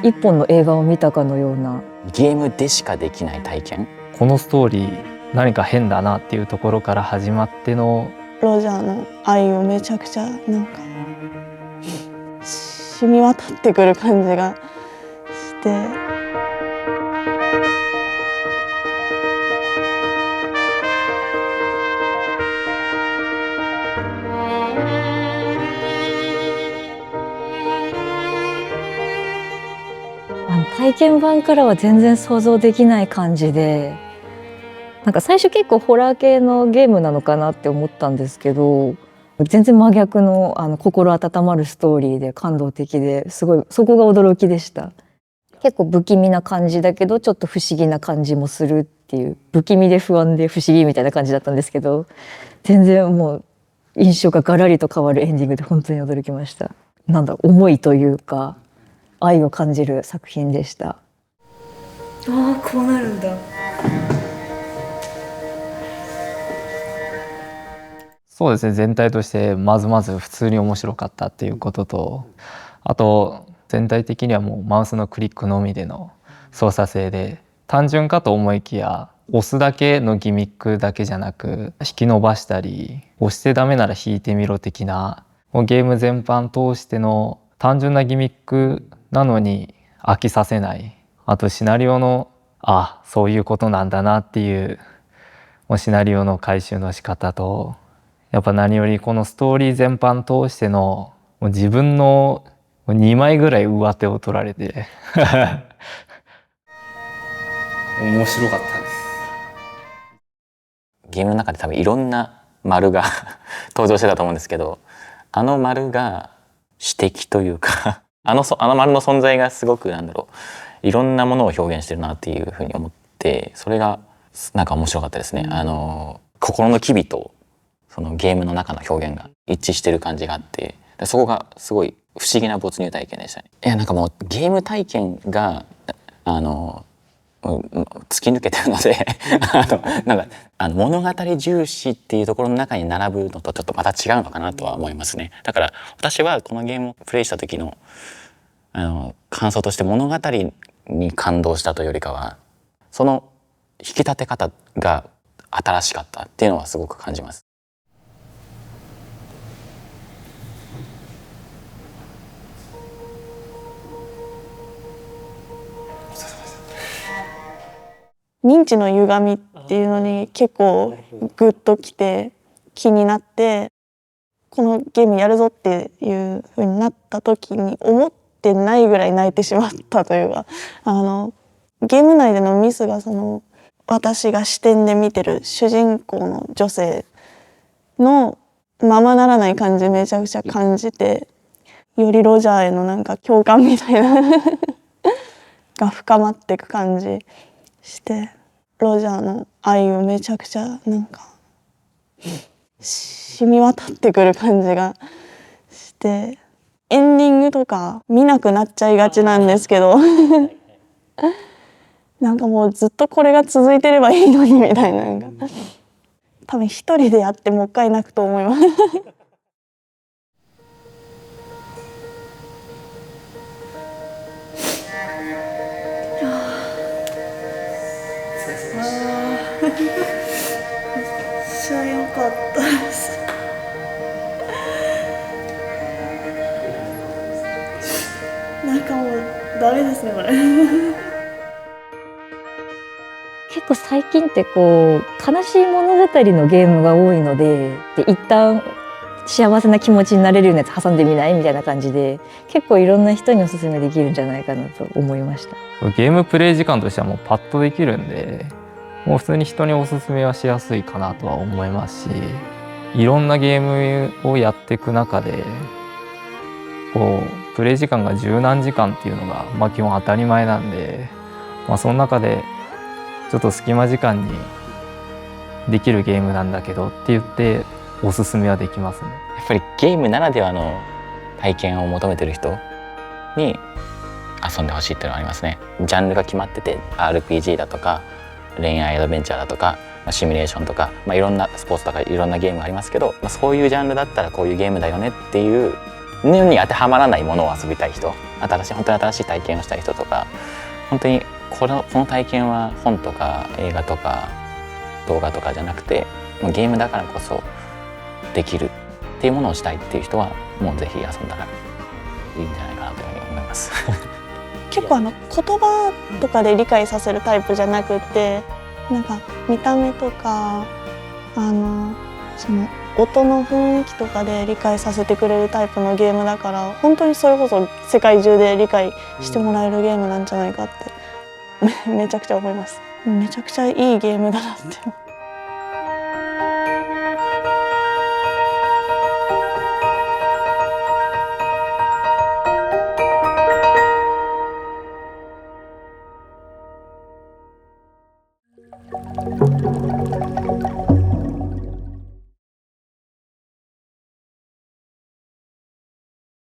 一本の映画を見たかのような。ゲームでしかできない体験。このストーリー何か変だなっていうところから始まってのロジャーの愛をめちゃくちゃなんか染み渡ってくる感じがして。体験版からは全然想像できない感じで、なんか最初結構ホラー系のゲームなのかなって思ったんですけど、全然真逆の心温まるストーリーで感動的で、すごいそこが驚きでした。結構不気味な感じだけどちょっと不思議な感じもするっていう、不気味で不安で不思議みたいな感じだったんですけど、全然もう印象がガラリと変わるエンディングで本当に驚きました。なんだ思いというか愛を感じる作品でした。ああ、こうなるんだ。そうですね、全体としてまず普通に面白かったっていうことと、あと全体的にはもうマウスのクリックのみでの操作性で、単純かと思いきや押すだけのギミックだけじゃなく、引き伸ばしたり押してダメなら引いてみろ的な、もうゲーム全般通しての単純なギミックなのに飽きさせない。あとシナリオのそういうことなんだなっていうもうシナリオの回収の仕方と、やっぱ何よりこのストーリー全般通してのもう自分の2枚ぐらい上手を取られて面白かったです。ゲームの中で多分いろんな丸が登場してたと思うんですけど、あの丸が詩的というかあの丸の存在がすごくいろんなものを表現してるなっていうふうに思って、それがなんか面白かったですね。心の機微とそのゲームの中の表現が一致してる感じがあって、そこがすごい不思議な没入体験でしたね。いや、なんかもうゲーム体験が突き抜けてるのでなんか物語重視っていうところの中に並ぶのとちょっとまた違うのかなとは思いますね。だから私はこのゲームをプレイした時の感想として、物語に感動したというよりかは、その引き立て方が新しかったっていうのはすごく感じます。認知の歪みっていうのに結構グッときて気になって、このゲームやるぞっていう風になった時に思ってないぐらい泣いてしまったというか、ゲーム内でのミスが私が視点で見てる主人公の女性のままならない感じめちゃくちゃ感じて、よりロジャーへのなんか共感みたいなが深まっていく感じして、ロジャーの愛をめちゃくちゃなんか染み渡ってくる感じがして、エンディングとか見なくなっちゃいがちなんですけどなんかもうずっとこれが続いてればいいのにみたいな、なんか多分一人でやってもう一回泣くと思いますめっちゃ良かったですなんかもうダメですねこれ結構最近ってこう悲しい物語のゲームが多いので、一旦幸せな気持ちになれるようなやつ挟んでみないみたいな感じで、結構いろんな人におすすめできるんじゃないかなと思いました。ゲームプレイ時間としてはもうパッとできるんで、もう普通に人におすすめはしやすいかなとは思いますし、いろんなゲームをやっていく中でこうプレイ時間が十何時間っていうのが基本当たり前なんで、その中でちょっと隙間時間にできるゲームなんだけどって言っておすすめはできますね。やっぱりゲームならではの体験を求めてる人に遊んでほしいっていうのはありますね。ジャンルが決まってて RPG だとか恋愛アドベンチャーだとかシミュレーションとか、いろんなスポーツとかいろんなゲームがありますけど、そういうジャンルだったらこういうゲームだよねっていうに当てはまらないものを遊びたい人、本当に新しい体験をしたい人とか、本当にこの体験は本とか映画とか動画とかじゃなくてゲームだからこそできるっていうものをしたいっていう人はもうぜひ遊んだらいいんじゃないかなというふうに思います。結構言葉とかで理解させるタイプじゃなくて、なんか見た目とかその音の雰囲気とかで理解させてくれるタイプのゲームだから、本当にそれこそ世界中で理解してもらえるゲームなんじゃないかってめちゃくちゃ思います。めちゃくちゃいいゲームだなって。